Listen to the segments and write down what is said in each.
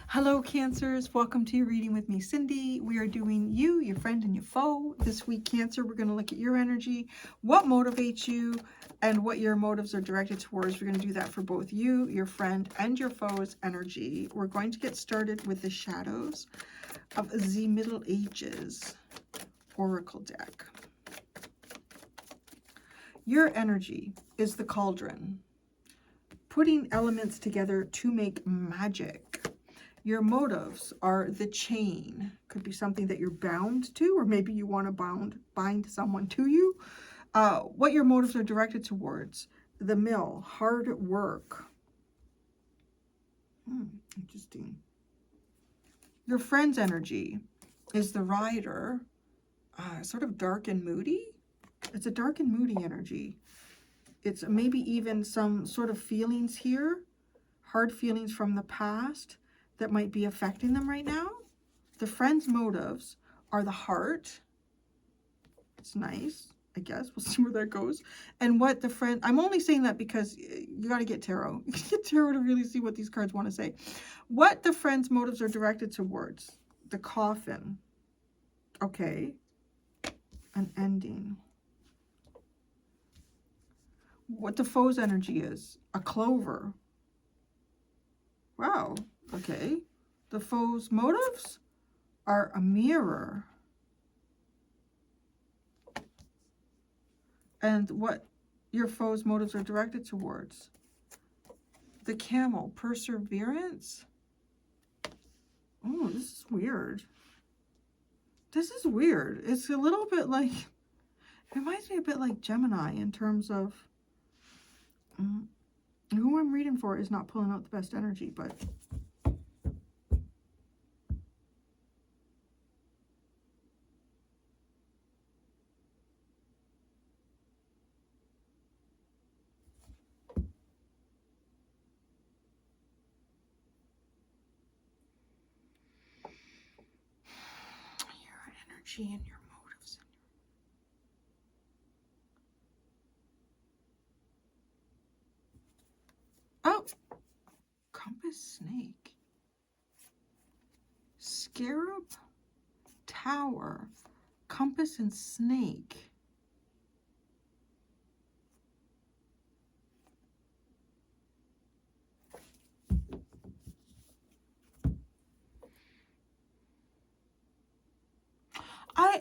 Hello, Cancers. Welcome to your reading with me, Cindy. We are doing you, your friend, and your foe. This week, Cancer, we're going to look at your energy, what motivates you, and what your motives are directed towards. We're going to do that for both you, your friend, and your foe's energy. We're going to get started with the shadows of the Middle Ages Oracle deck. Your energy is the cauldron, putting elements together to make magic. Your motives are the chain. Could be something that you're bound to, or maybe you want to bind someone to you. What your motives are directed towards. The mill, hard work. Interesting. Your friend's energy is the rider, sort of dark and moody. It's a dark and moody energy. It's maybe even some sort of feelings here, hard feelings from the past that might be affecting them right now. The friend's motives are the heart. It's nice, I guess. We'll see where that goes. And what the friend, I'm only saying that because you got to get tarot. You get tarot to really see what these cards want to say. What the friend's motives are directed towards. The coffin. Okay. An ending. What the foe's energy is. A clover. Wow. Okay. The foe's motives are a mirror. And what your foe's motives are directed towards. The camel, perseverance. Oh, this is weird. This is weird. It's a little bit like, it reminds me a bit like Gemini in terms of who I'm reading for is not pulling out the best energy, but your energy and your motives. Oh, compass snake. Scarab, tower, compass, and snake.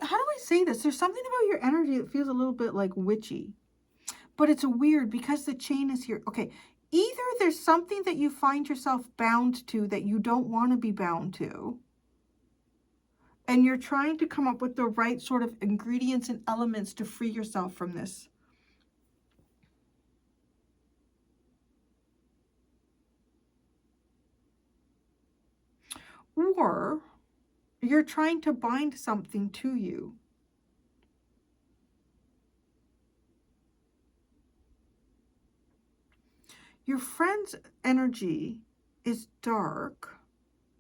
How do I say this? There's something about your energy that feels a little bit like witchy. But it's weird because the chain is here. Okay, either there's something that you find yourself bound to that you don't want to be bound to, and you're trying to come up with the right sort of ingredients and elements to free yourself from this. Or you're trying to bind something to you. Your friend's energy is dark.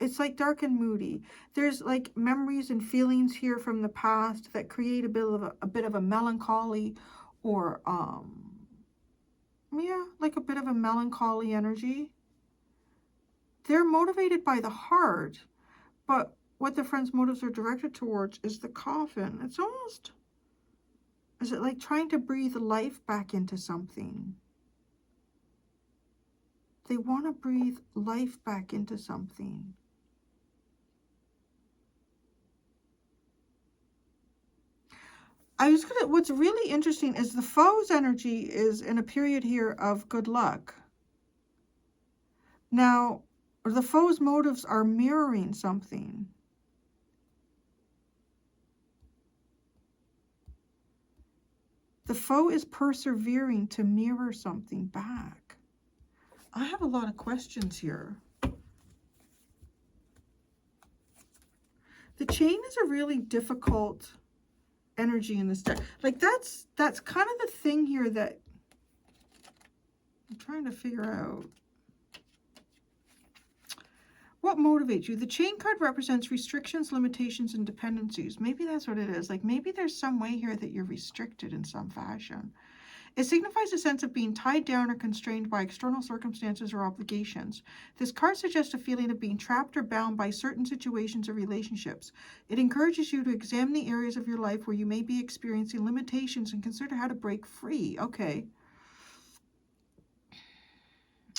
It's like dark and moody. There's like memories and feelings here from the past that create a bit of a melancholy, or yeah, like a bit of a melancholy energy. They're motivated by the heart, but what the friend's motives are directed towards is the coffin. It's almost, is it like trying to breathe life back into something? They want to breathe life back into something. What's really interesting is the foe's energy is in a period here of good luck. Now, the foe's motives are mirroring something. The foe is persevering to mirror something back. I have a lot of questions here. The chain is a really difficult energy in this deck. Like that's kind of the thing here that I'm trying to figure out. What motivates you? The chain card represents restrictions, limitations, and dependencies. Maybe that's what it is. Like maybe there's some way here that you're restricted in some fashion. It signifies a sense of being tied down or constrained by external circumstances or obligations. This card suggests a feeling of being trapped or bound by certain situations or relationships. It encourages you to examine the areas of your life where you may be experiencing limitations and consider how to break free. Okay.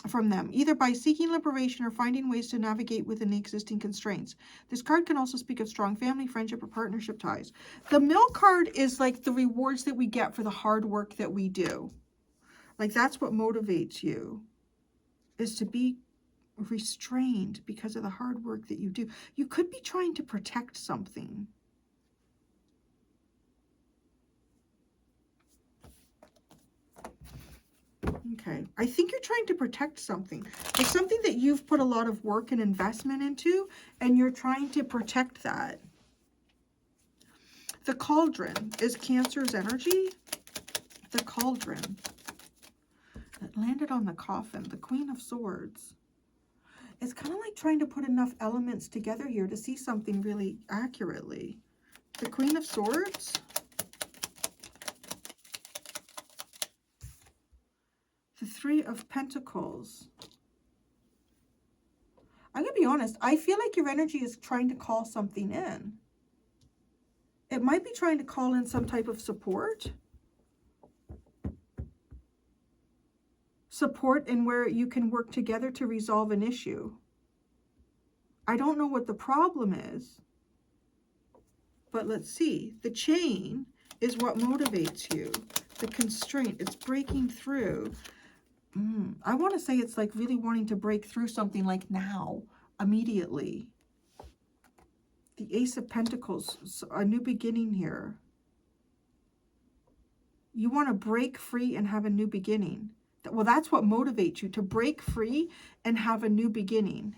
From them, either by seeking liberation or finding ways to navigate within the existing constraints. This card can also speak of strong family, friendship, or partnership ties. The Mill card is like the rewards that we get for the hard work that we do. Like that's what motivates you, is to be restrained because of the hard work that you do. You could be trying to protect something. Okay, I think you're trying to protect something. It's something that you've put a lot of work and investment into, and you're trying to protect that. The Cauldron is Cancer's energy. The Cauldron. It landed on the coffin. The Queen of Swords. It's kind of like trying to put enough elements together here to see something really accurately. The Queen of Swords. The Three of Pentacles. I'm going to be honest. I feel like your energy is trying to call something in. It might be trying to call in some type of support. Support in where you can work together to resolve an issue. I don't know what the problem is. But let's see. The chain is what motivates you. The constraint. It's breaking through. I want to say it's like really wanting to break through something like now, immediately. The Ace of Pentacles, a new beginning here. You want to break free and have a new beginning. Well, that's what motivates you, to break free and have a new beginning.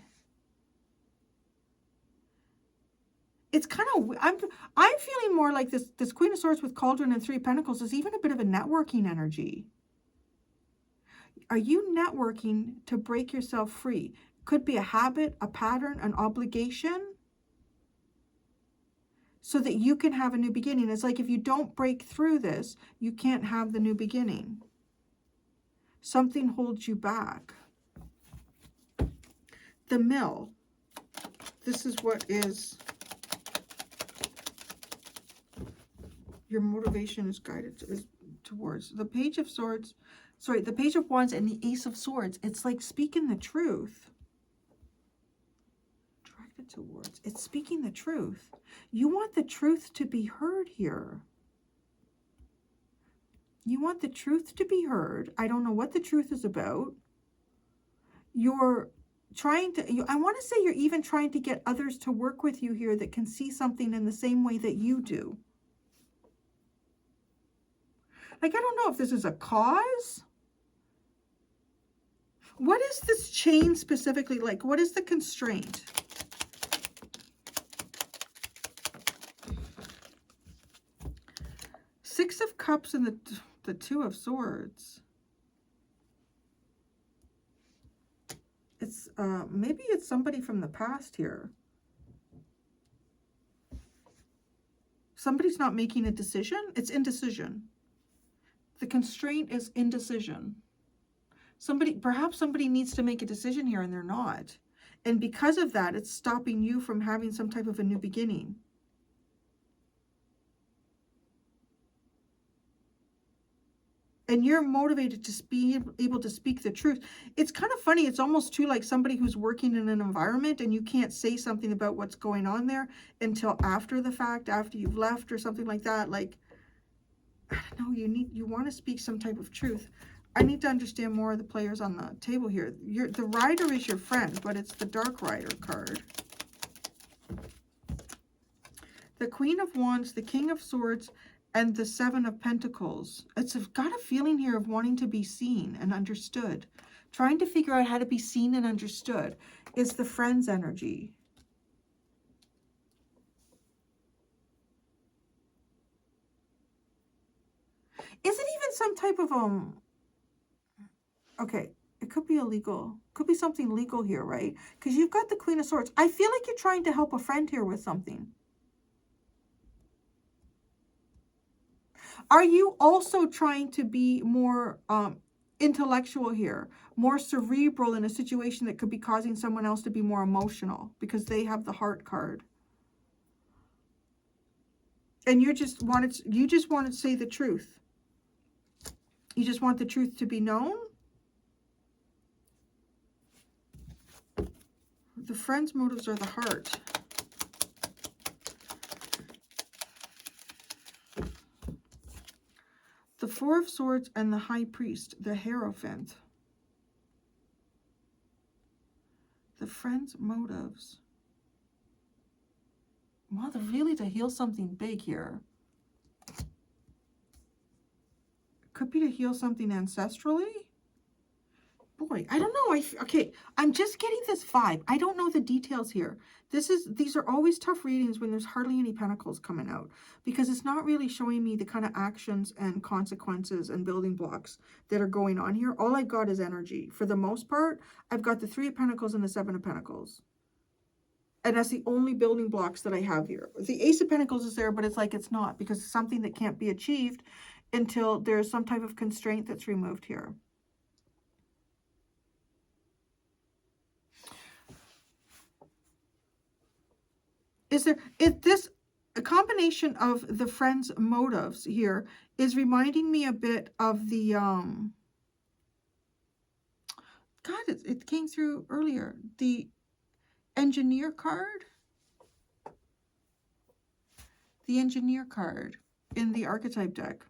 It's kind of, I'm feeling more like this Queen of Swords with Cauldron and Three of Pentacles is even a bit of a networking energy. Are you networking to break yourself free? Could be a habit, a pattern, an obligation, so that you can have a new beginning. It's like if you don't break through this, you can't have the new beginning. Something holds you back. The Mill. This is what is your motivation is guided towards. The Page of Swords. Sorry, the Page of Wands and the Ace of Swords. It's like speaking the truth. Attracted towards. It's speaking the truth. You want the truth to be heard here. You want the truth to be heard. I don't know what the truth is about. You're trying to, I want to say you're even trying to get others to work with you here that can see something in the same way that you do. Like, I don't know if this is a cause. What is this chain specifically like? What is the constraint? Six of Cups and the Two of Swords. It's maybe it's somebody from the past here. Somebody's not making a decision. It's indecision. The constraint is indecision. Perhaps somebody needs to make a decision here and they're not. And because of that, it's stopping you from having some type of a new beginning. And you're motivated to be able to speak the truth. It's kind of funny. It's almost too like somebody who's working in an environment and you can't say something about what's going on there until after the fact, after you've left or something like that. Like, I don't know, you want to speak some type of truth. I need to understand more of the players on the table here. The Rider is your friend, but it's the Dark Rider card. The Queen of Wands, the King of Swords, and the Seven of Pentacles. It's got a feeling here of wanting to be seen and understood. Trying to figure out how to be seen and understood is the Friends energy. Is it even some type of, okay, it could be illegal. Could be something legal here, right? Because you've got the Queen of Swords. I feel like you're trying to help a friend here with something. Are you also trying to be more intellectual here, more cerebral in a situation that could be causing someone else to be more emotional because they have the heart card? And you just want to say the truth. You just want the truth to be known. The friend's motives are the heart. The Four of Swords and the High Priest, the Hierophant. The friend's motives. Wow, they're really to heal something big here. Could be to heal something ancestrally. Boy, I don't know. Okay, I'm just getting this vibe. I don't know the details here. These are always tough readings when there's hardly any pentacles coming out, because it's not really showing me the kind of actions and consequences and building blocks that are going on here. All I've got is energy. For the most part, I've got the Three of Pentacles and the Seven of Pentacles. And that's the only building blocks that I have here. The Ace of Pentacles is there, but it's like it's not, because it's something that can't be achieved until there's some type of constraint that's removed here. A combination of the friend's motives here is reminding me a bit of the, God, it came through earlier, the engineer card. The engineer card in the archetype deck.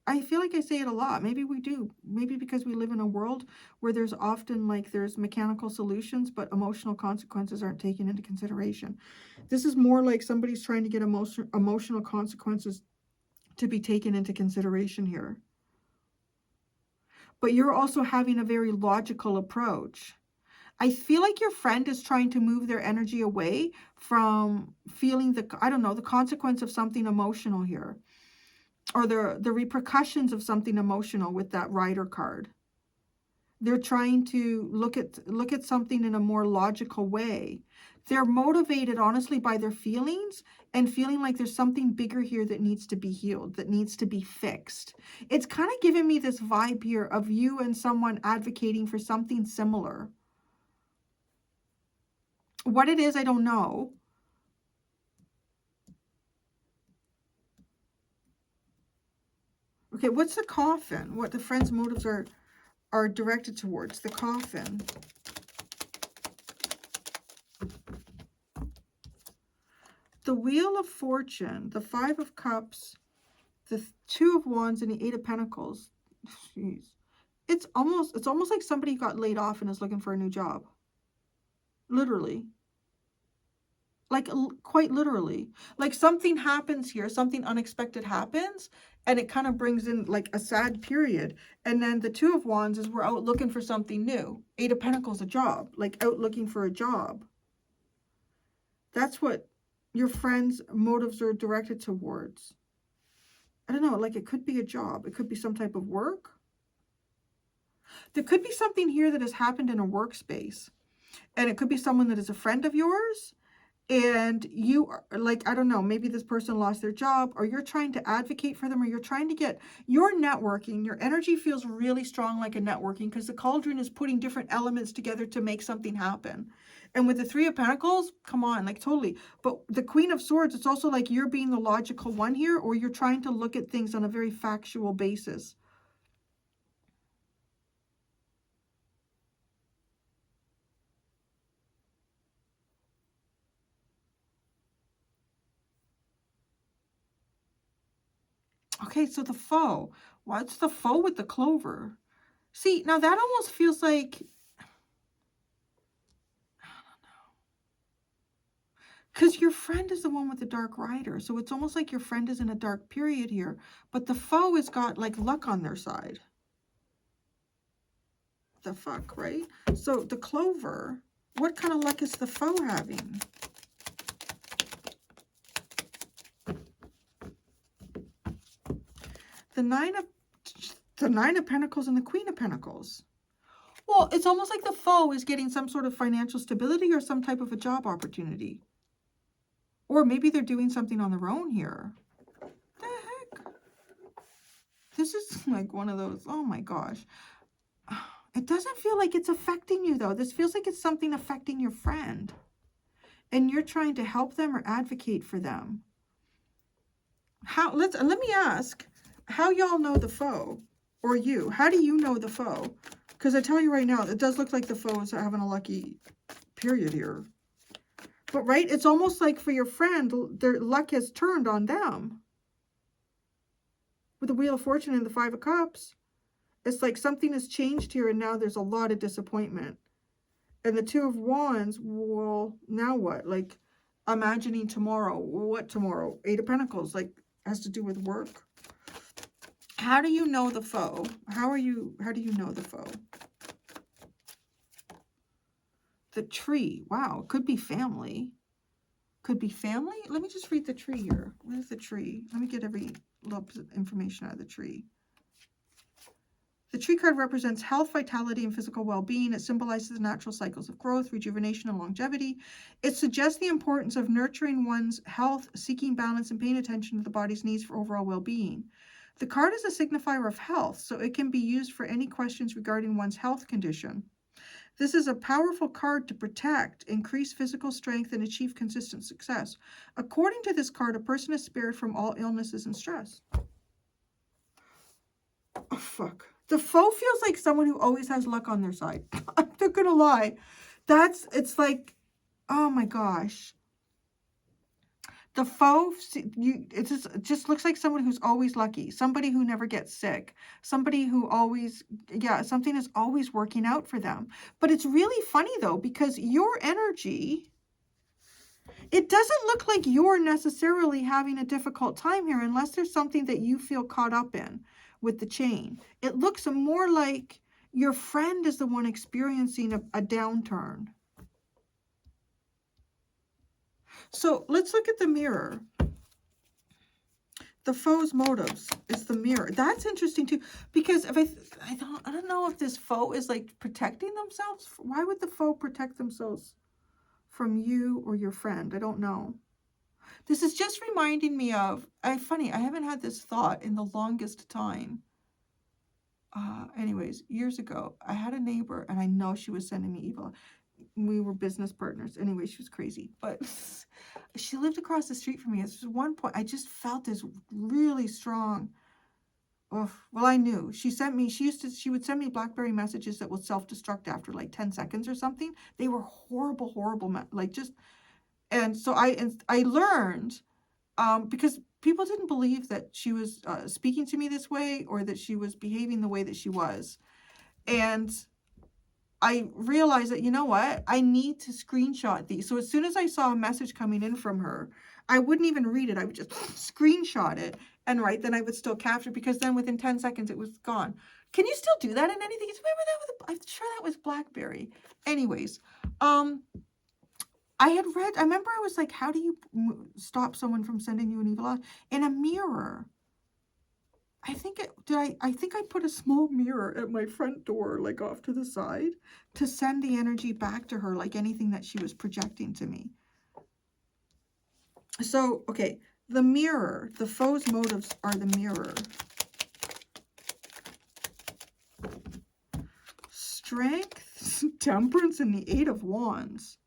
I feel like I say it a lot. Maybe we do. Maybe because we live in a world where there's often like there's mechanical solutions, but emotional consequences aren't taken into consideration. This is more like somebody's trying to get emotional consequences to be taken into consideration here. But you're also having a very logical approach. I feel like your friend is trying to move their energy away from feeling the, I don't know, the consequence of something emotional here, or the repercussions of something emotional with that Rider card. They're trying to look at something in a more logical way. They're motivated, honestly, by their feelings and feeling like there's something bigger here that needs to be healed, that needs to be fixed. It's kind of giving me this vibe here of you and someone advocating for something similar. What it is, I don't know. Okay, what's the coffin? What the friend's motives are directed towards? The coffin. The Wheel of Fortune, the Five of Cups, the Two of Wands, and the Eight of Pentacles. Jeez. It's almost like somebody got laid off and is looking for a new job. Literally. Like, quite literally. Like, something happens here, something unexpected happens, and it kind of brings in, like, a sad period. And then the Two of Wands is we're out looking for something new. Eight of Pentacles, a job. Like, out looking for a job. That's what your friend's motives are directed towards. I don't know, like, it could be a job. It could be some type of work. There could be something here that has happened in a workspace. And it could be someone that is a friend of yours. And you are like, I don't know, maybe this person lost their job, or you're trying to advocate for them, or you're trying to get your networking. Your energy feels really strong, like a networking, because the cauldron is putting different elements together to make something happen. And with the Three of Pentacles, come on, like totally. But the Queen of Swords, it's also like you're being the logical one here, or you're trying to look at things on a very factual basis. Okay, so the foe. What's the foe with the clover? See, now that almost feels like, because your friend is the one with the Dark Rider. So it's almost like your friend is in a dark period here. But the foe has got like luck on their side. The fuck, right? So the clover, what kind of luck is the foe having? The Nine of Pentacles and the Queen of Pentacles. Well, it's almost like the foe is getting some sort of financial stability or some type of a job opportunity. Or maybe they're doing something on their own here. What the heck? This is like one of those, oh my gosh. It doesn't feel like it's affecting you, though. This feels like it's something affecting your friend. And you're trying to help them or advocate for them. Let me ask, how y'all know the foe? Or you? How do you know the foe? Because I tell you right now, it does look like the foes are having a lucky period here. But right, it's almost like for your friend, their luck has turned on them. With the Wheel of Fortune and the Five of Cups. It's like something has changed here and now there's a lot of disappointment. And the Two of Wands, well, now what? Like, imagining tomorrow. What tomorrow? Eight of Pentacles, like, has to do with work. How do you know the foe? How do you know the foe? The Tree. Wow, could be family. Could be family? Let me just read the tree here. Where's the tree? Let me get every little bit of information out of the tree. The tree card represents health, vitality, and physical well-being. It symbolizes the natural cycles of growth, rejuvenation, and longevity. It suggests the importance of nurturing one's health, seeking balance, and paying attention to the body's needs for overall well-being. The card is a signifier of health, so it can be used for any questions regarding one's health condition. This is a powerful card to protect, increase physical strength, and achieve consistent success. According to this card, a person is spared from all illnesses and stress. Oh, fuck. The foe feels like someone who always has luck on their side. I'm not gonna lie. It's like, oh my gosh. The foe, it just looks like someone who's always lucky. Somebody who never gets sick. Somebody who always, yeah, something is always working out for them. But it's really funny though, because your energy, it doesn't look like you're necessarily having a difficult time here unless there's something that you feel caught up in with the chain. It looks more like your friend is the one experiencing a downturn. So let's look at the mirror. The foe's motives is the mirror. That's interesting too, because if I don't know if this foe is like protecting themselves. Why would the foe protect themselves from you or your friend? I don't know. This is just reminding me of, funny, I haven't had this thought in the longest time. Anyways, years ago, I had a neighbor and I know she was sending me evil. We were business partners. Anyway, she was crazy, but she lived across the street from me. At one point, I just felt this really strong. Oh, well, I knew. She would send me BlackBerry messages that would self-destruct after like 10 seconds or something. They were horrible, like just, and so I learned, because people didn't believe that she was speaking to me this way or that she was behaving the way that she was. And I realized that, you know what, I need to screenshot these. So as soon as I saw a message coming in from her, I wouldn't even read it. I would just screenshot it and write. Then I would still capture, because then within 10 seconds it was gone. Can you still do that in anything? Remember that I'm sure that was BlackBerry. Anyways, I remember I was like, how do you stop someone from sending you an evil eye? In a mirror. I think I put a small mirror at my front door, like off to the side, to send the energy back to her, like anything that she was projecting to me. So, okay, the mirror, the foe's motives are the mirror. Strength, temperance, and the Eight of Wands.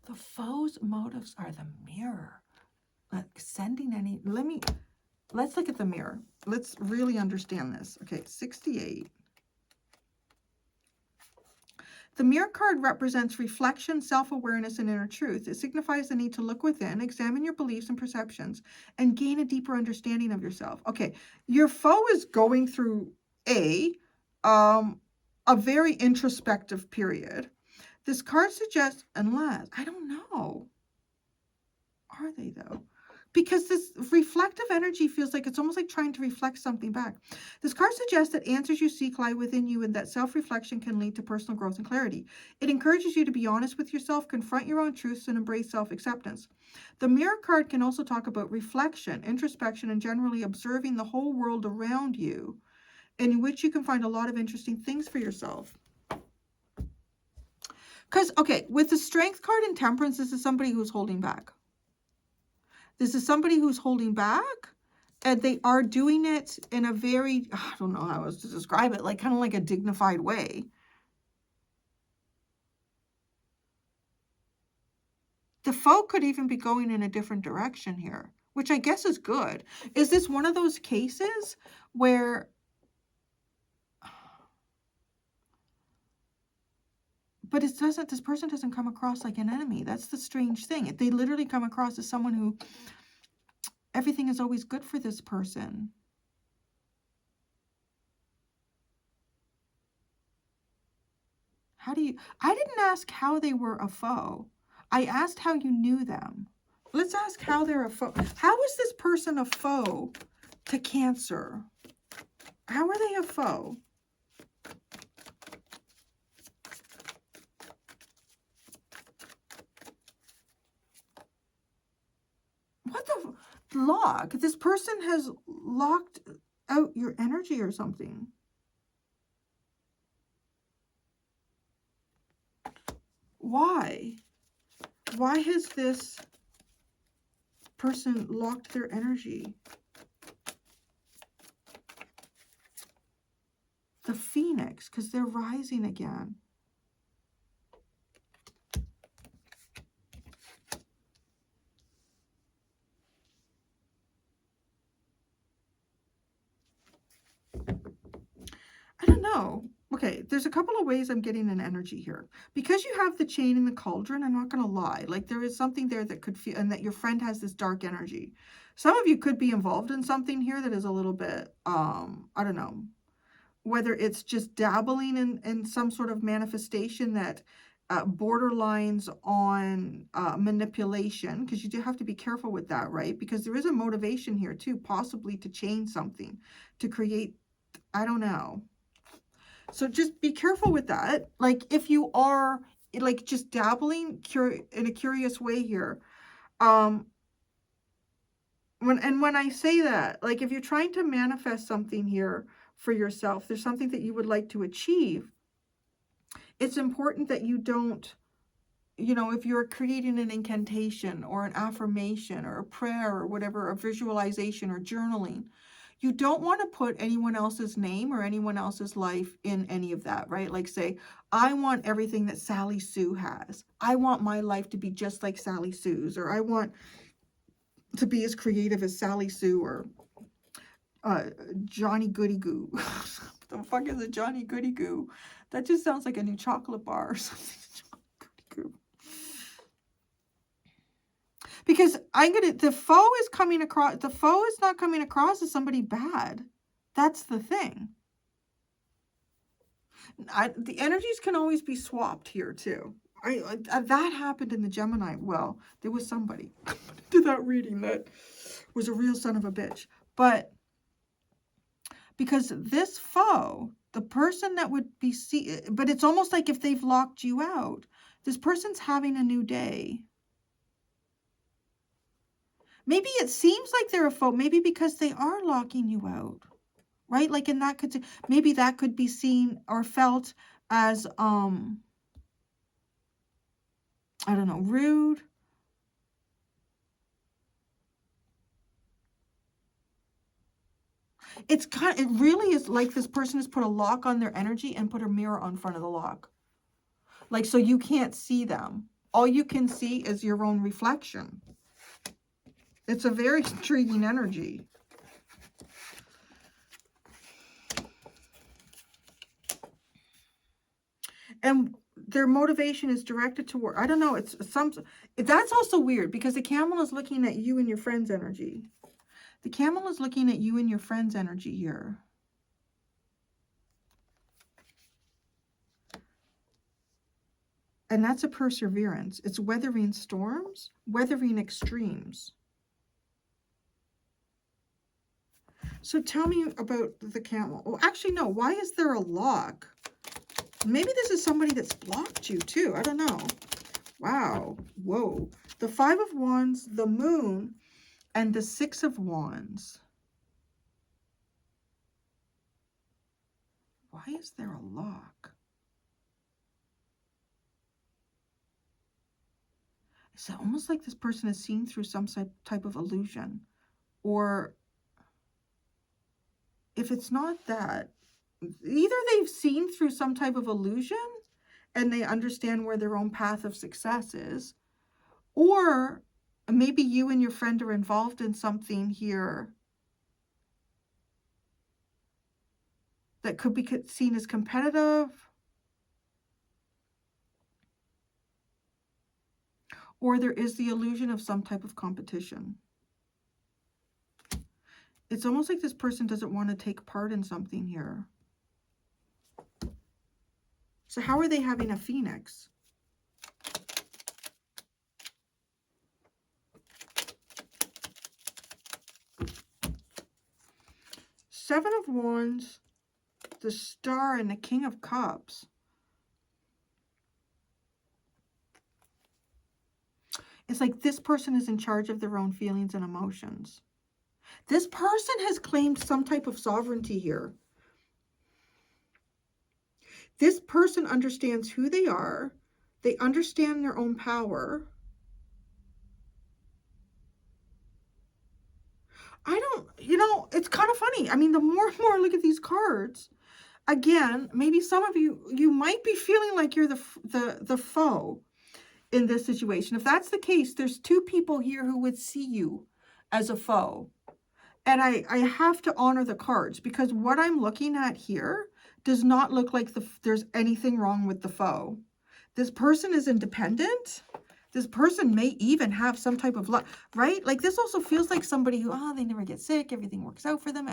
The foe's motives are the mirror. Like sending any, let's look at the mirror. Let's really understand this. Okay, 68. The mirror card represents reflection, self-awareness, and inner truth. It signifies the need to look within, examine your beliefs and perceptions, and gain a deeper understanding of yourself. Okay, your foe is going through a very introspective period. This card suggests, unless, I don't know. Are they though? Because this reflective energy feels like it's almost like trying to reflect something back. This card suggests that answers you seek lie within you and that self-reflection can lead to personal growth and clarity. It encourages you to be honest with yourself, confront your own truths, and embrace self-acceptance. The mirror card can also talk about reflection, introspection, and generally observing the whole world around you, in which you can find a lot of interesting things for yourself. Because, okay, with the Strength card and Temperance, this is somebody who's holding back. This is somebody who's holding back, and they are doing it in a very, I don't know how else to describe it, like kind of like a dignified way. The foe could even be going in a different direction here, which I guess is good. Is this one of those cases where, but it doesn't, this person doesn't come across like an enemy. That's the strange thing. They literally come across as someone who, everything is always good for this person. How do you, I didn't ask how they were a foe. I asked how you knew them. Let's ask how they're a foe. How is this person a foe to Cancer? How are they a foe? What the lock? This person has locked out your energy or something. Why? Why has this person locked their energy? The Phoenix, because they're rising again. I don't know. Okay, there's a couple of ways I'm getting an energy here. Because you have the Chain and the Cauldron, I'm not going to lie. Like, there is something there that could feel, and that your friend has this dark energy. Some of you could be involved in something here that is a little bit, I don't know, whether it's just dabbling in some sort of manifestation that borderlines on manipulation, because you do have to be careful with that, right? Because there is a motivation here too, possibly to change something, to create, I don't know. So just be careful with that. Like, if you are like just dabbling in a curious way here, when I say that, like, if you're trying to manifest something here for yourself, there's something that you would like to achieve, it's important that you don't, you know, if you're creating an incantation or an affirmation or a prayer or whatever, a visualization or journaling, you don't want to put anyone else's name or anyone else's life in any of that, right? Like, say, I want everything that Sally Sue has. I want my life to be just like Sally Sue's, or I want to be as creative as Sally Sue, or Johnny Goody Goo. What the fuck is a Johnny Goody Goo? That just sounds like a new chocolate bar or something. Johnny Goody Goo. Because the foe is coming across, the foe is not coming across as somebody bad. That's the thing. The energies can always be swapped here too. That happened in the Gemini. Well, there was somebody did that reading that was a real son of a bitch. But because this foe, the person that would be but it's almost like if they've locked you out, this person's having a new day. Maybe it seems like they're a foe, maybe because they are locking you out, right? Like, and that could, maybe that could be seen or felt as, I don't know, rude. It really is like this person has put a lock on their energy and put a mirror on front of the lock. Like, so you can't see them. All you can see is your own reflection. It's a very intriguing energy. And their motivation is directed toward, I don't know, that's also weird because the camel is looking at you and your friend's energy. The camel is looking at you and your friend's energy here. And that's a perseverance. It's weathering storms, weathering extremes. So tell me about the camel. Well, actually, no. Why is there a lock? Maybe this is somebody that's blocked you too. I don't know. Wow. Whoa. The Five of Wands, the Moon, and the Six of Wands. Why is there a lock? It's almost like this person is seen through some type of illusion. Or if it's not that, either they've seen through some type of illusion and they understand where their own path of success is, or maybe you and your friend are involved in something here that could be seen as competitive, or there is the illusion of some type of competition. It's almost like this person doesn't want to take part in something here. So how are they having a Phoenix? Seven of Wands, the Star, and the King of Cups. It's like this person is in charge of their own feelings and emotions. This person has claimed some type of sovereignty here. This person understands who they are. They understand their own power. It's kind of funny. I mean, the more and more I look at these cards, again, maybe some of you might be feeling like you're the foe in this situation. If that's the case, there's two people here who would see you as a foe. And I have to honor the cards, because what I'm looking at here does not look like there's anything wrong with the foe. This person is independent. This person may even have some type of luck, right? Like this also feels like somebody who, they never get sick. Everything works out for them.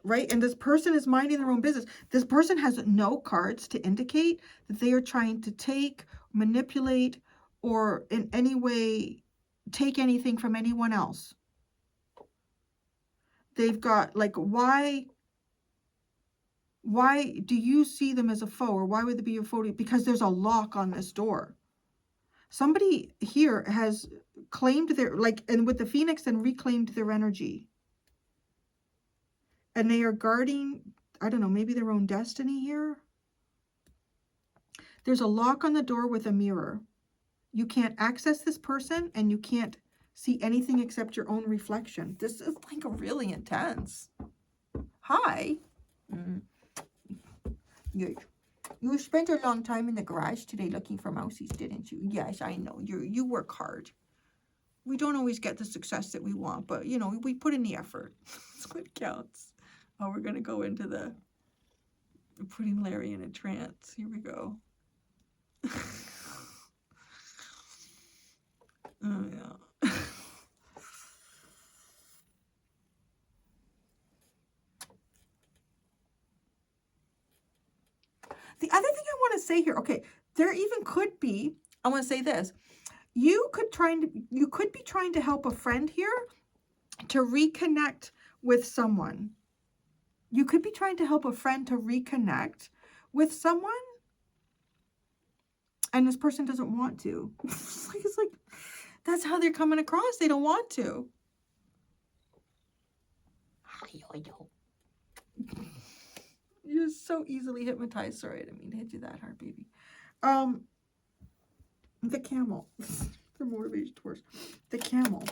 Right? And this person is minding their own business. This person has no cards to indicate that they are trying to take, manipulate, or in any way take anything from anyone else. They've got, like, why do you see them as a foe, or why would they be your foe? Because there's a lock on this door. Somebody here has claimed their, and with the Phoenix, and reclaimed their energy. And they are guarding, I don't know, maybe their own destiny here. There's a lock on the door with a mirror. You can't access this person, and you can't see anything except your own reflection. This is like a really intense. Hi. You spent a long time in the garage today looking for mousies, didn't you? Yes, I know. You work hard. We don't always get the success that we want, but, we put in the effort. That's what counts. Oh, we're going to go into the putting Larry in a trance. Here we go. Oh, yeah. The other thing I want to say here, okay, there even could be, I want to say this, you could be trying to help a friend here to reconnect with someone. You could be trying to help a friend to reconnect with someone, and this person doesn't want to. It's like that's how they're coming across. They don't want to. You're so easily hypnotized. Sorry, I didn't mean to hit you that hard, baby. The camel. For motivation towards the camel.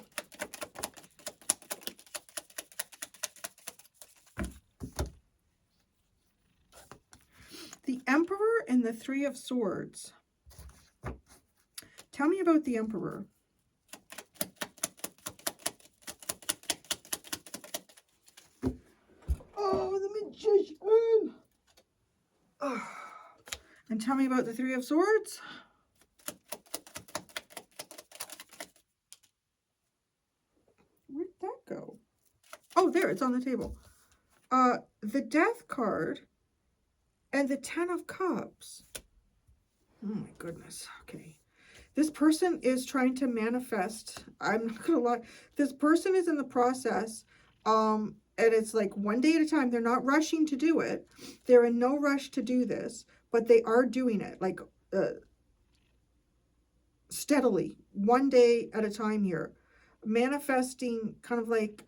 The Emperor and the Three of Swords. Tell me about the Emperor. Oh, the Magician. Oh. And tell me about the Three of Swords. Where'd that go? Oh, there, it's on the table. The Death card and the Ten of Cups. Oh my goodness. Okay. This person is trying to manifest. I'm not gonna lie. This person is in the process. And it's like one day at a time. They're not rushing to do it. They're in no rush to do this, but they are doing it like steadily, one day at a time here. Manifesting kind of like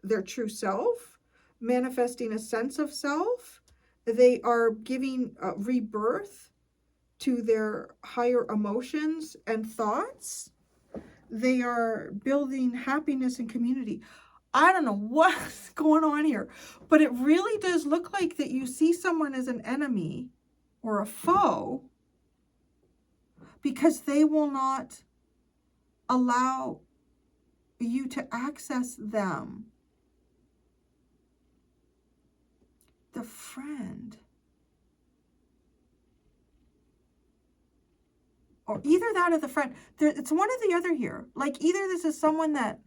their true self, manifesting a sense of self, They are giving rebirth to their higher emotions and thoughts. They are building happiness and community. I don't know what's going on here, but it really does look like that you see someone as an enemy or a foe because they will not allow you to access them. The friend. Or either that or the friend. It's one or the other here. Like either this is someone that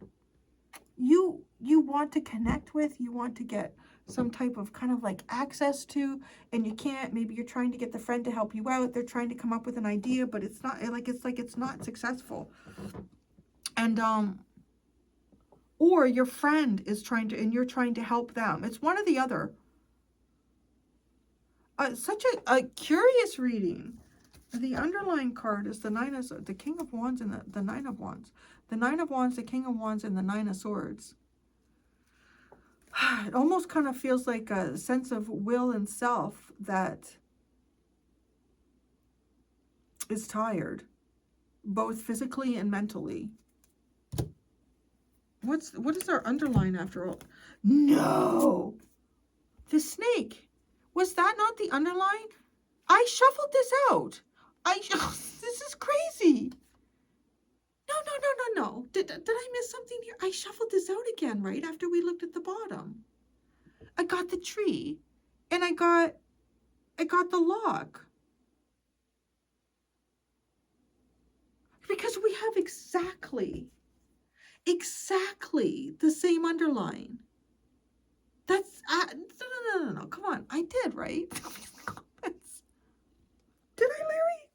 you want to connect with, you want to get some type of kind of like access to, and you can't. Maybe you're trying to get the friend to help you out. They're trying to come up with an idea, but it's not like it's not successful. And or your friend is trying to, and you're trying to help them. It's one or the other. Such a curious reading. The underlying card is the the King of Wands and the Nine of Wands. The Nine of Wands, the King of Wands, and the Nine of Swords. It almost kind of feels like a sense of will and self that is tired, both physically and mentally. What is our underline after all? No! The snake. Was that not the underline? I shuffled this out. This is crazy. No. Did I miss something here? I shuffled this out again, right? After we looked at the bottom. I got the tree. And I got the log. Because we have exactly the same underline. That's, no. Come on. I did, right? Did I, Larry?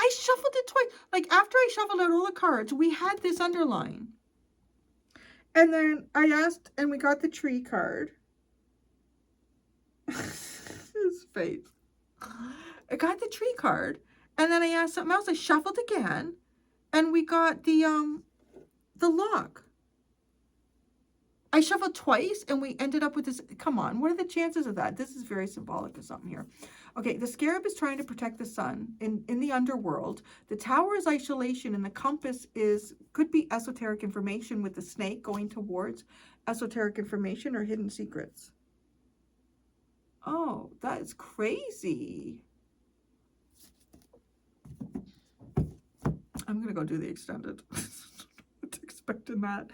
I shuffled it twice. Like, after I shuffled out all the cards, we had this underline. And then I asked, and we got the tree card. His face. I got the tree card. And then I asked something else. I shuffled again. And we got the lock. I shuffled twice, and we ended up with this. Come on, what are the chances of that? This is very symbolic of something here. Okay, the scarab is trying to protect the sun in the underworld. The tower is isolation, and the compass could be esoteric information, with the snake going towards esoteric information or hidden secrets. Oh, that is crazy. I'm going to go do the extended. What's expecting that?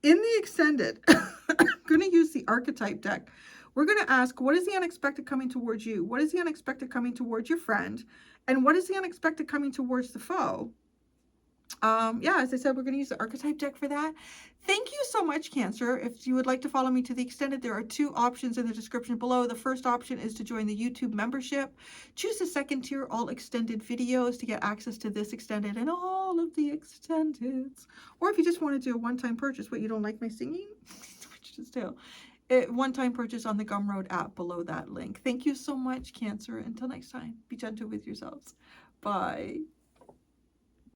In the extended, I'm going to use the archetype deck. We're going to ask, what is the unexpected coming towards you? What is the unexpected coming towards your friend? And what is the unexpected coming towards the foe? Yeah, as I said, we're going to use the archetype deck for that. Thank you so much, Cancer. If you would like to follow me to the extended, there are two options in the description below. The first option is to join the YouTube membership. Choose the second tier, all extended videos, to get access to this extended and all of the extendeds. Or if you just want to do a one-time purchase, what, you don't like my singing? Just do. One-time purchase on the GUMROAD app below that link. Thank you so much, Cancer. Until next time, be gentle with yourselves. Bye.